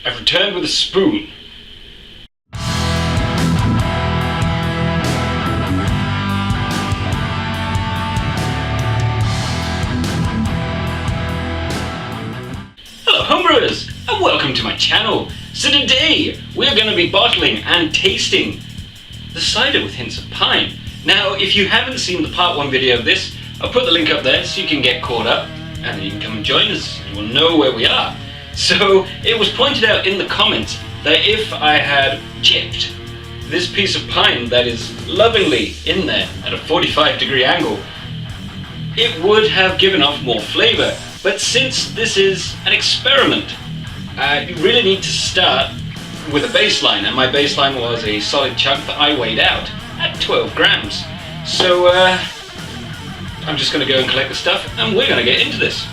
I've returned with a spoon. Hello homebrewers, and welcome to my channel. So today we're going to be bottling and tasting the cider with hints of pine. Now if you haven't seen the part 1 video of this, I'll put the link up there so you can get caught up and then you can come and join us. You will know where we are. So it was pointed out in the comments that if I had chipped this piece of pine that is lovingly in there at a 45-degree angle, it would have given off more flavor. But since this is an experiment, you really need to start with a baseline, and my baseline was a solid chunk that I weighed out at 12 grams. So I'm just going to go and collect the stuff and we're going to get into this.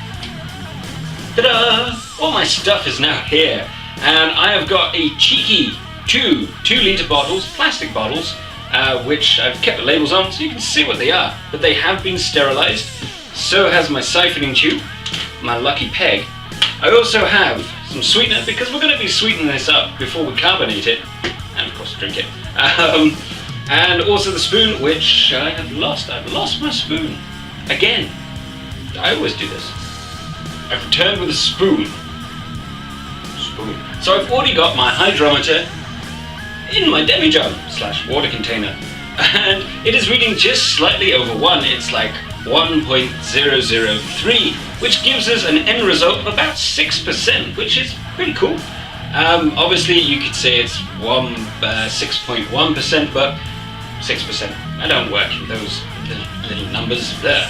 Ta-da! All my stuff is now here, and I have got a cheeky two 2-litre bottles, plastic bottles, which I've kept the labels on so you can see what they are, but they have been sterilised. So has my siphoning tube, my lucky peg. I also have some sweetener because we're going to be sweetening this up before we carbonate it, and of course drink it. And also the spoon, which I have lost. I've lost my spoon again. I always do this. I've returned with a spoon. So I've already got my hydrometer in my demijohn / water container, and it is reading just slightly over 1. It's like 1.003, which gives us an end result of about 6%, which is pretty cool. Obviously you could say it's 6.1%, but 6%. I don't work in those little numbers there.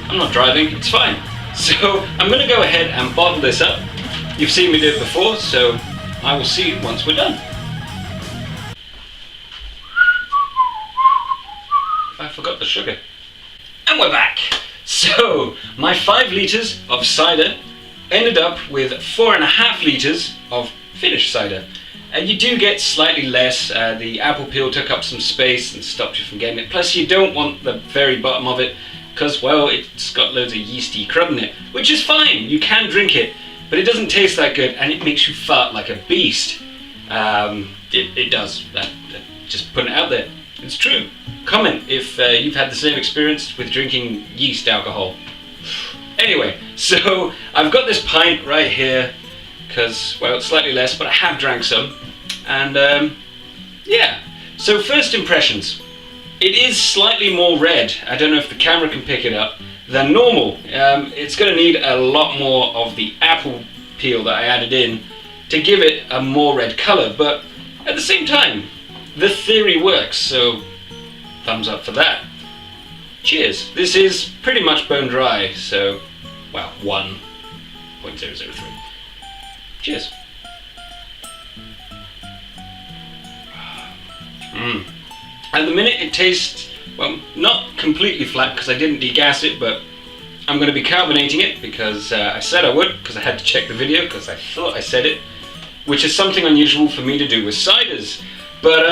I'm not driving, it's fine. So I'm going to go ahead and bottle this up. You've seen me do it before, so I will see you once we're done. I forgot the sugar. And we're back! So, my 5 litres of cider ended up with 4.5 litres of finished cider. And you do get slightly less. The apple peel took up some space and stopped you from getting it. Plus you don't want the very bottom of it because, well, it's got loads of yeasty crud in it, which is fine. You can drink it, but it doesn't taste that good and it makes you fart like a beast. It does. Just putting it out there. It's true. Comment if you've had the same experience with drinking yeast alcohol. Anyway, so I've got this pint right here because, well, it's slightly less, but I have drank some. And yeah, so first impressions. It is slightly more red. I don't know if the camera can pick it up than normal. It's going to need a lot more of the apple peel that I added in to give it a more red color, but at the same time, the theory works, so thumbs up for that. Cheers. This is pretty much bone dry, so, well, 1.003. Cheers. At the minute it tastes, well, not completely flat because I didn't degas it, but I'm going to be carbonating it because I said I would, because I had to check the video because I thought I said it, which is something unusual for me to do with ciders. But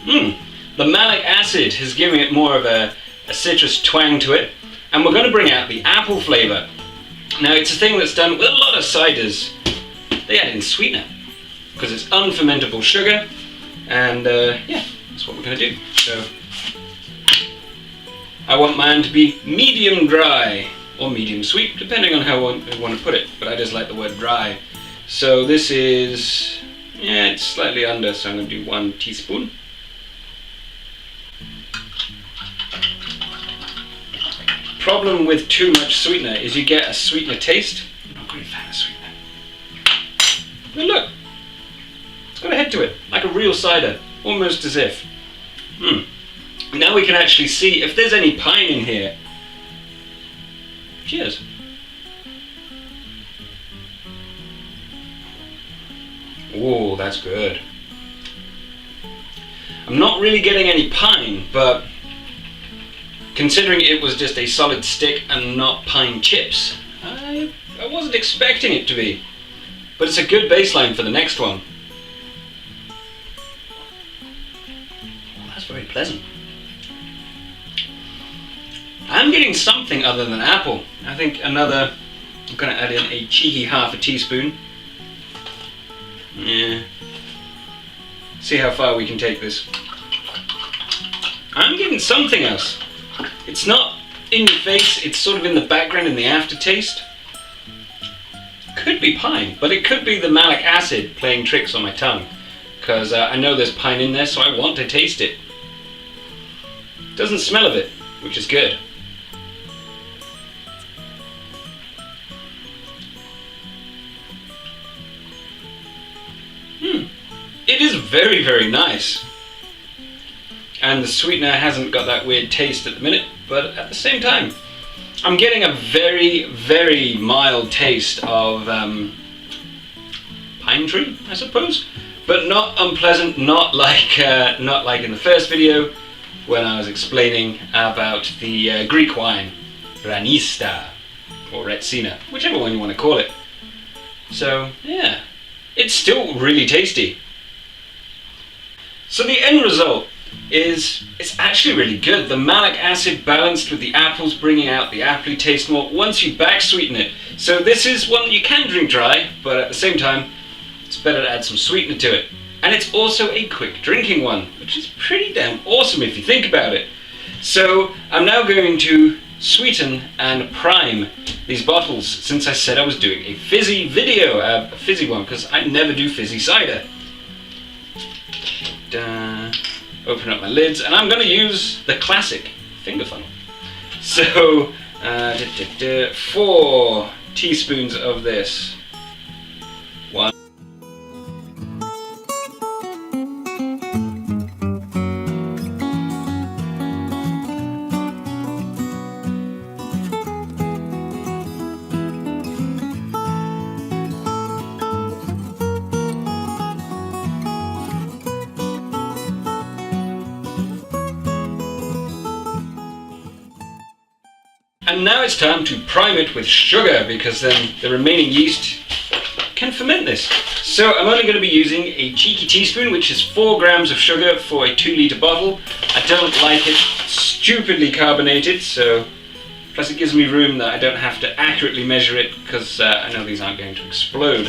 the malic acid is giving it more of a citrus twang to it, and we're going to bring out the apple flavour. Now it's a thing that's done with a lot of ciders. They add in sweetener because it's unfermentable sugar, and yeah, that's what we're going to do. So I want mine to be medium dry or medium sweet, depending on how I want to put it, but I just like the word dry. So this is, yeah, it's slightly under, so I'm going to do 1 teaspoon. Problem with too much sweetener is you get a sweetener taste. I'm not a great fan of sweetener. But look, it's got a head to it, like a real cider, almost as if. Now we can actually see if there's any pine in here. Cheers. Oh, that's good. I'm not really getting any pine, but considering it was just a solid stick and not pine chips, I wasn't expecting it to be. But it's a good baseline for the next one. Oh, that's very pleasant. I'm getting something other than apple. I think I'm going to add in a cheeky half a teaspoon. Yeah. See how far we can take this. I'm getting something else. It's not in your face, it's sort of in the background in the aftertaste. Could be pine, but it could be the malic acid playing tricks on my tongue. Because I know there's pine in there, so I want to taste it. Doesn't smell of it, which is good. It is very, very nice. And the sweetener hasn't got that weird taste at the minute, but at the same time, I'm getting a very, very mild taste of pine tree, I suppose, but not unpleasant, not like in the first video when I was explaining about the Greek wine, Ranista, or Retsina, whichever one you want to call it. So, yeah, it's still really tasty. So the end result is, it's actually really good. The malic acid balanced with the apples, bringing out the appley taste more once you back sweeten it. So this is one that you can drink dry, but at the same time, it's better to add some sweetener to it. And it's also a quick drinking one, which is pretty damn awesome if you think about it. So I'm now going to sweeten and prime these bottles, since I said I was doing a fizzy video, a fizzy one, because I never do fizzy cider. Open up my lids, and I'm going to use the classic finger funnel. So, 4 teaspoons of this. 1. And now it's time to prime it with sugar, because then the remaining yeast can ferment this. So I'm only going to be using a cheeky teaspoon, which is 4 grams of sugar for a 2-litre bottle. I don't like it stupidly carbonated, so plus it gives me room that I don't have to accurately measure it, because I know these aren't going to explode.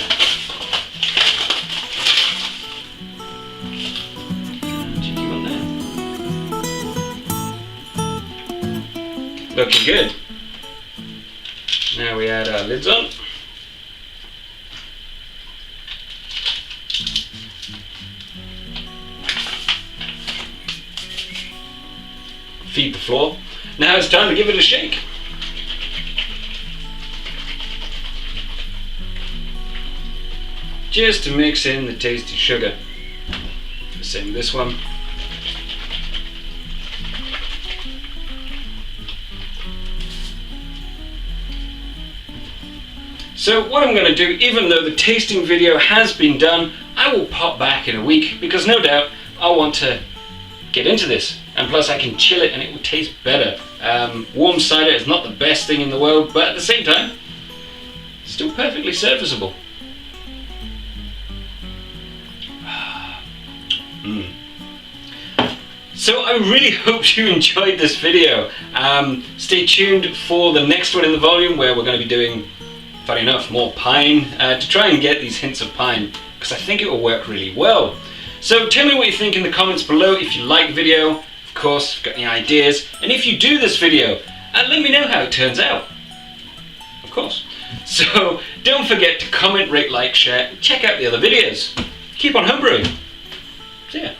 Cheeky one there. Looking good. Now we add our lids on. Feed the floor. Now it's time to give it a shake. Just to mix in the tasty sugar. Same with this one. So what I'm going to do, even though the tasting video has been done, I will pop back in a week, because no doubt I'll want to get into this, and plus I can chill it and it will taste better. Warm cider is not the best thing in the world, but at the same time, still perfectly serviceable. So I really hope you enjoyed this video. Stay tuned for the next one in the volume, where we're going to be doing, funny enough, more pine, to try and get these hints of pine, because I think it will work really well. So tell me what you think in the comments below. If you like the video, of course, if you've got any ideas, and if you do this video, let me know how it turns out, of course. So don't forget to comment, rate, like, share, and check out the other videos. Keep on homebrewing. See ya.